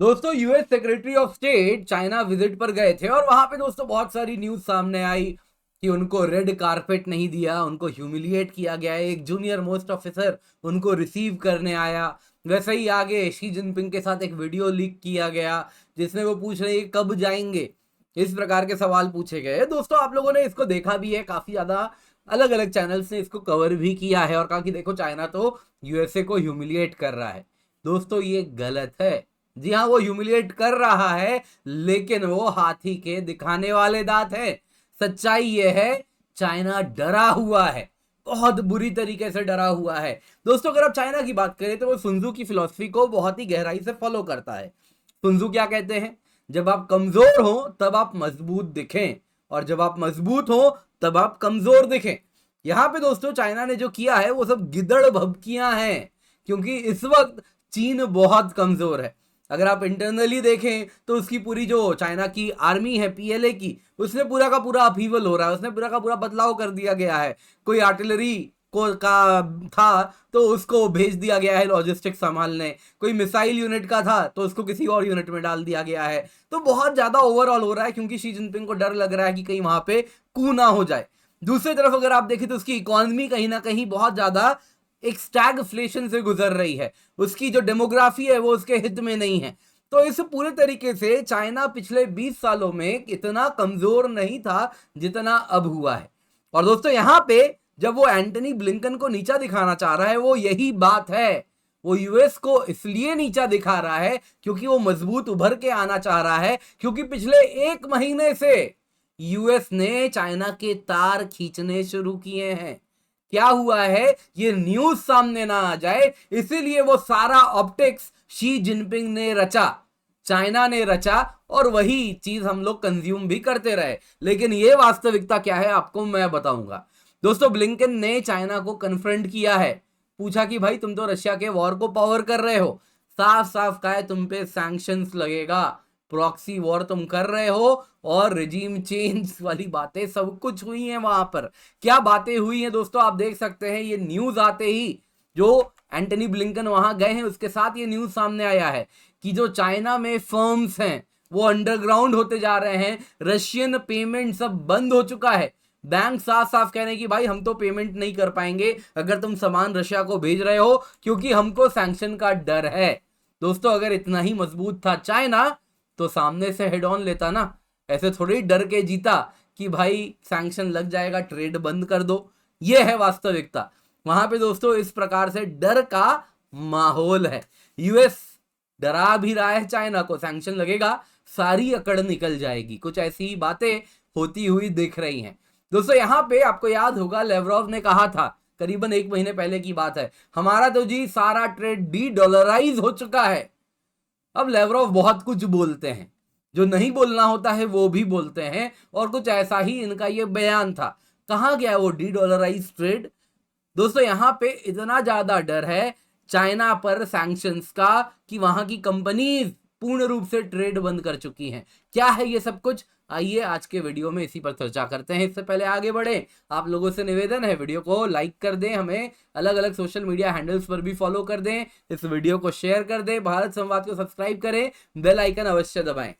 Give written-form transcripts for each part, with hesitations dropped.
दोस्तों US secretary of state China visit पर गए थे और वहां पे दोस्तों बहुत सारी न्यूज सामने आई कि उनको रेड कारपेट नहीं दिया, उनको ह्यूमिलिएट किया गया है। एक जूनियर मोस्ट ऑफिसर उनको रिसीव करने आया। वैसे ही आगे शी जिनपिंग के साथ एक वीडियो लीक किया गया जिसमें वो पूछ रहे हैं कब जाएंगे, इस प्रकार के सवाल पूछे गए। दोस्तों आप लोगों ने इसको देखा भी है, काफी ज्यादा अलग अलग चैनल्स ने इसको कवर भी किया है और कहा कि देखो चाइना तो यूएसए को ह्यूमिलिएट कर रहा है। दोस्तों ये गलत है। जी हाँ, वो ह्यूमिलिएट कर रहा है लेकिन वो हाथी के दिखाने वाले दांत है। सच्चाई ये है, चाइना डरा हुआ है, बहुत बुरी तरीके से डरा हुआ है। दोस्तों अगर आप चाइना की बात करें तो वो सुन्जू की फिलॉसफी को बहुत ही गहराई से फॉलो करता है। सुन्जू क्या कहते हैं? जब आप कमजोर हो तब आप मजबूत दिखें, और जब आप मजबूत हो तब आप कमजोर दिखें। यहां पे दोस्तों चाइना ने जो किया है वो सब गिदड़ भभकियां हैं, क्योंकि इस वक्त चीन बहुत कमजोर है। अगर आप इंटरनली देखें तो उसकी पूरी जो चाइना की आर्मी है पीएलए की, उसमें पूरा का पूरा अपहीवल हो रहा है, उसमें पूरा का पूरा बदलाव कर दिया गया है। कोई आर्टिलरी को का था तो उसको भेज दिया गया है लॉजिस्टिक्स संभालने, कोई मिसाइल यूनिट का था तो उसको किसी और यूनिट में डाल दिया गया है। तो बहुत ज्यादा ओवरऑल हो रहा है क्योंकि शी जिनपिंग को डर लग रहा है कि कहीं वहां पे कू ना हो जाए। दूसरी तरफ अगर आप देखें तो उसकी इकोनॉमी कहीं ना कहीं बहुत ज्यादा एक स्टैगफ्लेशन से गुजर रही है, उसकी जो डेमोग्राफी है वो उसके हित में नहीं है। तो इस पूरे तरीके से चाइना पिछले 20 सालों में इतना कमजोर नहीं था जितना अब हुआ है। और दोस्तों यहां पे जब वो एंटनी ब्लिंकन को नीचा दिखाना चाह रहा है वो यही बात है। वो यूएस को इसलिए नीचा दिखा रहा है क्योंकि वो मजबूत उभर के आना चाह रहा है, क्योंकि पिछले 1 महीने से यूएस ने चाइना के तार खींचने शुरू किए हैं। क्या हुआ है ये न्यूज सामने ना आ जाए इसीलिए वो सारा ऑप्टिक्स शी जिनपिंग ने रचा, चाइना ने रचा, और वही चीज हम लोग कंज्यूम भी करते रहे। लेकिन ये वास्तविकता क्या है आपको मैं बताऊंगा। दोस्तों ब्लिंकन ने चाइना को कन्फ्रंट किया है, पूछा कि भाई तुम तो रशिया के वॉर को पावर कर रहे हो, साफ साफ कहा है तुम पे सैंक्शंस लगेगा, प्रॉक्सी वॉर तुम कर रहे हो, और रिजीम चेंज वाली बातें सब कुछ हुई हैं वहां पर। क्या बातें हुई हैं दोस्तों आप देख सकते हैं, ये न्यूज आते ही जो एंटनी ब्लिंकन वहां गए हैं उसके साथ ये न्यूज सामने आया है कि जो चाइना में फर्म्स हैं वो अंडरग्राउंड होते जा रहे हैं, रशियन पेमेंट सब बंद हो चुका है। बैंक साफ साफ कह रहे हैं कि भाई हम तो पेमेंट नहीं कर पाएंगे अगर तुम सामान रशिया को भेज रहे हो, क्योंकि हमको सैंक्शन का डर है। दोस्तों अगर इतना ही मजबूत था चाइना तो सामने से हेड ऑन लेता ना, ऐसे थोड़ी डर के जीता कि भाई सैंक्शन लग जाएगा ट्रेड बंद कर दो। ये है वास्तविकता। वहां पे दोस्तों इस प्रकार से डर का माहौल है। यूएस डरा भी रहा है चाइना को, सैंक्शन लगेगा सारी अकड़ निकल जाएगी, कुछ ऐसी ही बातें होती हुई दिख रही हैं। दोस्तों यहां पे आपको याद होगा लेवरोव ने कहा था, करीबन 1 महीने पहले की बात है, हमारा तो जी सारा ट्रेड डी डॉलराइज हो चुका है। अब लेवरोव बहुत कुछ बोलते हैं, जो नहीं बोलना होता है वो भी बोलते हैं, और कुछ ऐसा ही इनका ये बयान था। कहां गया वो डी डॉलराइज ट्रेड? दोस्तों यहां पे इतना ज्यादा डर है चाइना पर सैंक्शंस का कि वहां की कंपनीज पूर्ण रूप से ट्रेड बंद कर चुकी हैं। क्या है ये सब कुछ, आइए आज के वीडियो में इसी पर चर्चा करते हैं। इससे पहले आगे बढ़े आप लोगों से निवेदन है वीडियो को लाइक कर दें, हमें अलग अलग सोशल मीडिया हैंडल्स पर भी फॉलो कर दें, इस वीडियो को शेयर कर दें, भारत संवाद को सब्सक्राइब करें, बेल आइकन अवश्य दबाएं।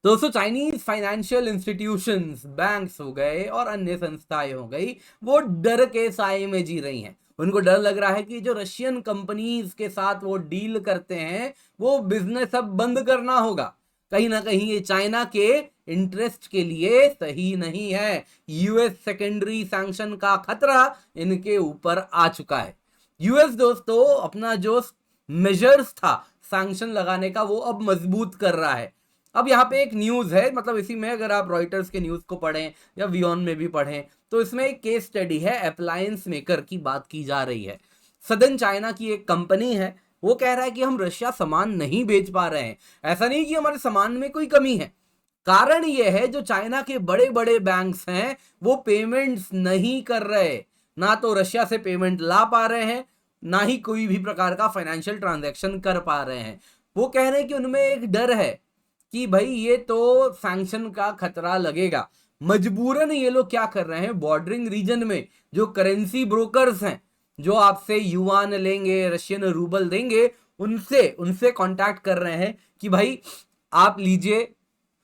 दोस्तों चाइनीज फाइनेंशियल इंस्टीट्यूशंस, बैंक्स हो गए और अन्य संस्थाएं हो गई, वो डर के साए में जी रही हैं। उनको डर लग रहा है कि जो रशियन कंपनीज के साथ वो डील करते हैं वो बिजनेस अब बंद करना होगा। कहीं ना कहीं ये चाइना के इंटरेस्ट के लिए सही नहीं है। यूएस सेकेंडरी सैंक्शन का खतरा इनके ऊपर आ चुका है। यूएस दोस्तों अपना जो मेजर्स था सैंक्शन लगाने का वो अब मजबूत कर रहा है। अब यहाँ पे एक न्यूज है, मतलब इसी में अगर आप रॉयटर्स के न्यूज को पढ़ें या वियॉन में भी पढ़ें तो इसमें एक केस स्टडी है, अप्लायंस मेकर की बात की जा रही है। सदन चाइना की एक कंपनी है, वो कह रहा है कि हम रशिया सामान नहीं बेच पा रहे हैं। ऐसा नहीं कि हमारे सामान में कोई कमी है, कारण यह है जो चाइना के बड़े बड़े बैंक्स हैं वो पेमेंट्स नहीं कर रहे, ना तो रशिया से पेमेंट ला पा रहे हैं, ना ही कोई भी प्रकार का फाइनेंशियल ट्रांजैक्शन कर पा रहे हैं। वो कह रहे हैं कि उनमें एक डर है कि भाई ये तो सैंक्शन का खतरा लगेगा। मजबूरन ये लोग क्या कर रहे हैं, बॉर्डरिंग रीजन में जो करेंसी ब्रोकर्स हैं जो आपसे युआन लेंगे, रशियन रूबल देंगे, उनसे उनसे कांटेक्ट कर रहे हैं कि भाई आप लीजिए,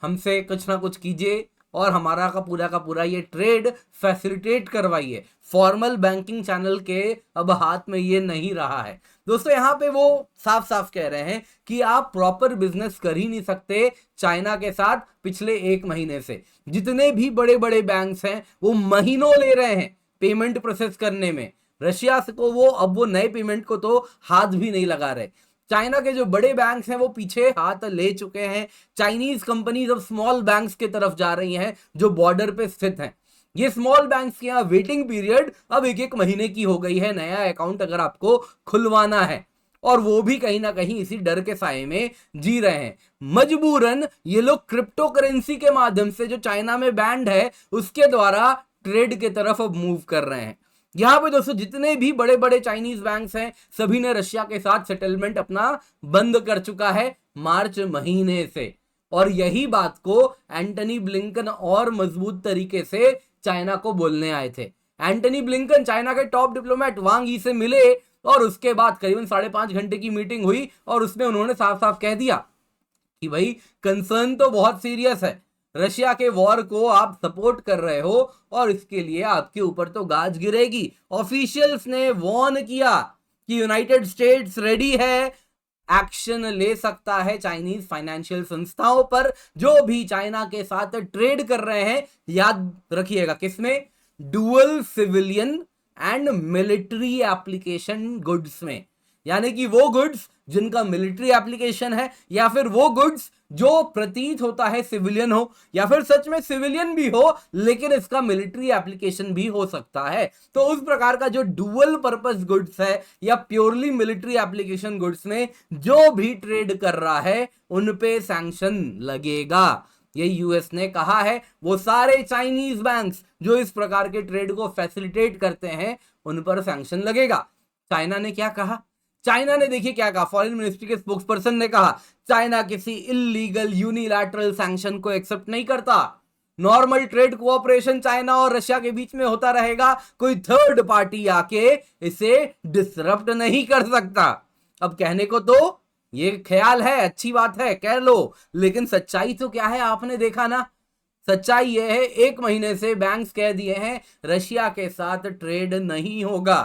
हमसे कुछ ना कुछ कीजिए और हमारा का पूरा ये ट्रेड फैसिलिटेट करवाइए। फॉर्मल बैंकिंग चैनल के अब हाथ में ये नहीं रहा है। दोस्तों यहाँ पे वो साफ साफ कह रहे हैं कि आप प्रॉपर बिजनेस कर ही नहीं सकते चाइना के साथ पिछले 1 महीने से। जितने भी बड़े बड़े बैंक्स हैं वो महीनों ले रहे हैं पेमेंट प्रोसेस करने में। रशिया को वो नए पेमेंट को तो हाथ भी नहीं लगा रहे। चाइना के जो बड़े बैंक्स हैं वो पीछे हाथ ले चुके हैं। चाइनीज कंपनीज अब स्मॉल बैंक्स की तरफ जा रही हैं जो बॉर्डर पे स्थित हैं। ये स्मॉल बैंक्स के यहाँ वेटिंग पीरियड अब 1-1 महीने की हो गई है नया अकाउंट अगर आपको खुलवाना है, और वो भी कहीं ना कहीं इसी डर के साए में जी रहे हैं। मजबूरन ये लोग क्रिप्टो करेंसी के माध्यम से जो चाइना में बैंड है उसके द्वारा ट्रेड के तरफ अब मूव कर रहे हैं। यहां पे दोस्तों जितने भी बड़े बड़े चाइनीज बैंक्स हैं सभी ने रशिया के साथ सेटलमेंट अपना बंद कर चुका है मार्च महीने से। और यही बात को एंटनी ब्लिंकन और मजबूत तरीके से चाइना को बोलने आए थे। एंटनी ब्लिंकन चाइना के टॉप डिप्लोमेट वांग यी से मिले और उसके बाद करीबन 5.5 घंटे की मीटिंग हुई और उसमें उन्होंने साफ साफ कह दिया कि भाई कंसर्न तो बहुत सीरियस है, रशिया के वॉर को आप सपोर्ट कर रहे हो और इसके लिए आपके ऊपर तो गाज गिरेगी। ऑफिशियल्स ने वॉर्न किया कि यूनाइटेड स्टेट्स रेडी है, एक्शन ले सकता है चाइनीज फाइनेंशियल संस्थाओं पर जो भी चाइना के साथ ट्रेड कर रहे हैं। याद रखिएगा किसमें, dual civilian and military application goods में, यानी कि वो गुड्स जिनका मिलिट्री एप्लीकेशन है या फिर वो गुड्स जो प्रतीत होता है सिविलियन हो या फिर सच में सिविलियन भी हो लेकिन इसका मिलिट्री एप्लीकेशन भी हो सकता है। तो उस प्रकार का जो डुअल पर्पस गुड्स है या प्योरली मिलिट्री एप्लीकेशन गुड्स में जो भी ट्रेड कर रहा है उन पे सैंक्शन लगेगा। ये यूएस ने कहा है वो सारे चाइनीज बैंक्स जो इस प्रकार के ट्रेड को फैसिलिटेट करते हैं उन पर सैंक्शन लगेगा। चाइना ने क्या कहा, चाइना ने देखिए क्या कहा, फॉरेन मिनिस्ट्री के स्पोक्सपर्सन ने कहा चाइना किसी इलीगल यूनिलैटरल सैंक्शन को एक्सेप्ट नहीं करता। नॉर्मल ट्रेड कोऑपरेशन चाइना और रशिया के बीच में होता रहेगा, कोई थर्ड पार्टी आके इसे डिसरप्ट नहीं कर सकता। अब कहने को तो ये ख्याल है, अच्छी बात है कह लो, लेकिन सच्चाई तो क्या है आपने देखा ना। सच्चाई यह है 1 महीने से बैंक्स कह दिए हैं रशिया के साथ ट्रेड नहीं होगा।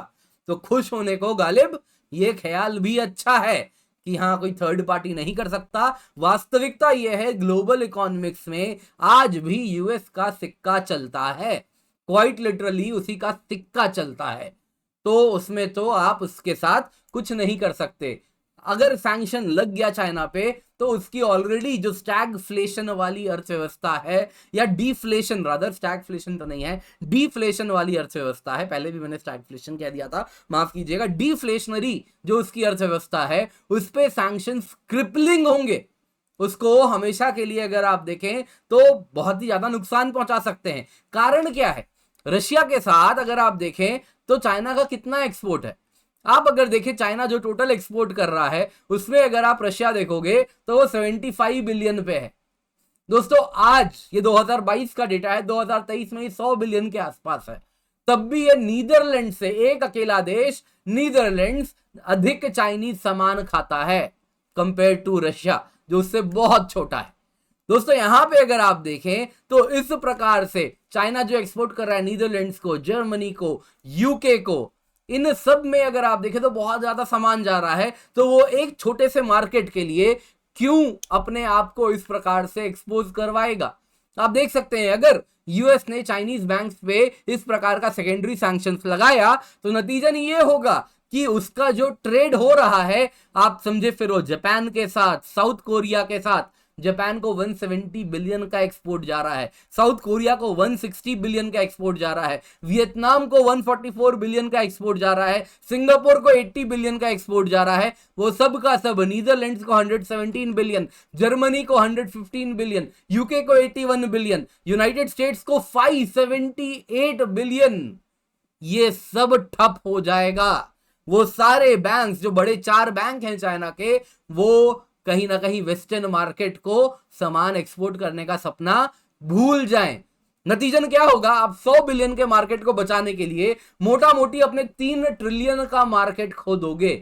तो खुश होने को गालिब ये ख्याल भी अच्छा है कि हाँ कोई थर्ड पार्टी नहीं कर सकता। वास्तविकता यह है ग्लोबल इकोनॉमिक्स में आज भी यूएस का सिक्का चलता है, क्वाइट लिटरली उसी का सिक्का चलता है। तो उसमें तो आप उसके साथ कुछ नहीं कर सकते। अगर सैंक्शन लग गया चाइना पे तो उसकी ऑलरेडी जो स्टैगफ्लेशन वाली अर्थव्यवस्था है या डीफ्लेशन, रादर स्टैगफ्लेशन तो नहीं है, डीफ्लेशन वाली अर्थव्यवस्था है, पहले भी मैंने स्टैगफ्लेशन कह दिया था माफ कीजिएगा, डीफ्लेशनरी जो उसकी अर्थव्यवस्था है उस पे सैंक्शंस क्रिपलिंग होंगे। उसको हमेशा के लिए अगर आप देखें तो बहुत ही ज्यादा नुकसान पहुंचा सकते हैं। कारण क्या है, रशिया के साथ अगर आप देखें तो चाइना का कितना एक्सपोर्ट है, आप अगर देखें चाइना जो टोटल एक्सपोर्ट कर रहा है उसमें अगर आप रशिया देखोगे तो वो 75 बिलियन पे है। दोस्तों आज ये 2022 का डेटा है, 2023 में 100 बिलियन के आसपास है। तब भी ये नीदरलैंड से, एक अकेला देश नीदरलैंड अधिक चाइनीज सामान खाता है कंपेयर टू रशिया जो उससे बहुत छोटा है। दोस्तों यहां पे अगर आप देखें तो इस प्रकार से चाइना जो एक्सपोर्ट कर रहा है नीदरलैंड्स को, जर्मनी को, यूके को, इन सब में अगर आप देखें तो बहुत ज्यादा सामान जा रहा है। तो वो एक छोटे से मार्केट के लिए क्यों अपने आप को इस प्रकार से एक्सपोज करवाएगा। आप देख सकते हैं अगर यूएस ने चाइनीज बैंक्स पे इस प्रकार का सेकेंडरी सैंक्शंस लगाया तो नतीजन ये होगा कि उसका जो ट्रेड हो रहा है, आप समझे फिर वो जापान के साथ, साउथ कोरिया के साथ, जापान को 170 बिलियन का एक्सपोर्ट जा रहा है, साउथ कोरिया को 160 बिलियन का एक्सपोर्ट जा रहा है, वियतनाम को 144 बिलियन का एक्सपोर्ट जा रहा है, सिंगापुर को 80 बिलियन का एक्सपोर्ट जा रहा है, वो सब का सब, नीदरलैंड्स को 117 बिलियन, जर्मनी को 115 बिलियन, यूके को 81 बिलियन, यूनाइटेड स्टेट्स को 578 बिलियन, ये सब ठप हो जाएगा। वो सारे बैंक्स जो बड़े 4 बैंक हैं चाइना के, वो कहीं ना कहीं वेस्टर्न मार्केट को सामान एक्सपोर्ट करने का सपना भूल जाएं। नतीजन क्या होगा, आप 100 बिलियन के मार्केट को बचाने के लिए मोटा मोटी अपने 3 ट्रिलियन का मार्केट खो दोगे।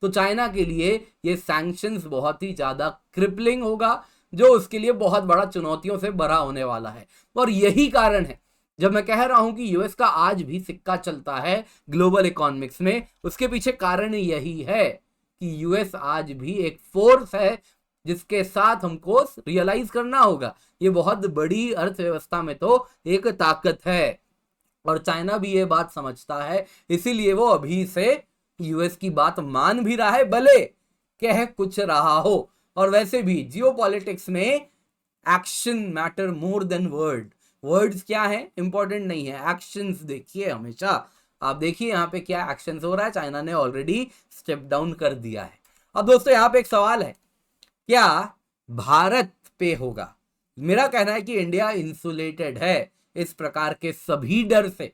तो चाइना के लिए ये सैंक्शंस बहुत ही ज्यादा क्रिपलिंग होगा, जो उसके लिए बहुत बड़ा चुनौतियों से भरा होने वाला है। और यही कारण है जब मैं कह रहा हूं कि यूएस का आज भी सिक्का चलता है ग्लोबल इकोनॉमिक्स में, उसके पीछे कारण यही है कि यूएस आज भी एक फोर्स है जिसके साथ हमको रियलाइज करना होगा। ये बहुत बड़ी अर्थव्यवस्था में तो एक ताकत है और चाइना भी ये बात समझता है, इसीलिए वो अभी से यूएस की बात मान भी रहा है, भले कह कुछ रहा हो। और वैसे भी जियोपॉलिटिक्स में action matter more than words क्या है इंपॉर्टेंट नहीं है, एक्शंस देखिए हमेशा। आप देखिए यहाँ पे क्या एक्शंस हो रहा है, चाइना ने ऑलरेडी स्टेप डाउन कर दिया है। अब दोस्तों यहाँ पे एक सवाल है, क्या भारत पे होगा? मेरा कहना है कि इंडिया इंसुलेटेड है इस प्रकार के सभी डर से।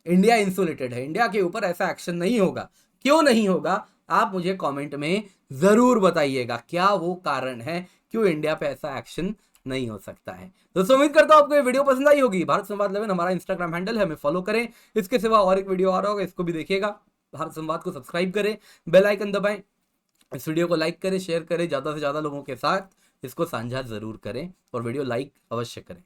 इंडिया इंसुलेटेड है, इंडिया के ऊपर ऐसा एक्शन नहीं होगा। क्यों नहीं होगा आप मुझे कमेंट में जरूर बताइएगा, क्या वो कारण है क्यों इंडिया पे ऐसा एक्शन नहीं हो सकता है। दोस्तों उम्मीद करता हूं आपको ये वीडियो पसंद आई होगी। भारत संवाद 11 हमारा इंस्टाग्राम हैंडल है, हमें फॉलो करें। इसके सिवा और एक वीडियो आ रहा होगा, इसको भी देखिएगा। भारत संवाद को सब्सक्राइब करें, बेल आइकन दबाएं, इस वीडियो को लाइक करें, शेयर करें, ज्यादा से ज्यादा लोगों के साथ इसको साझा जरूर करें और वीडियो लाइक अवश्य करें।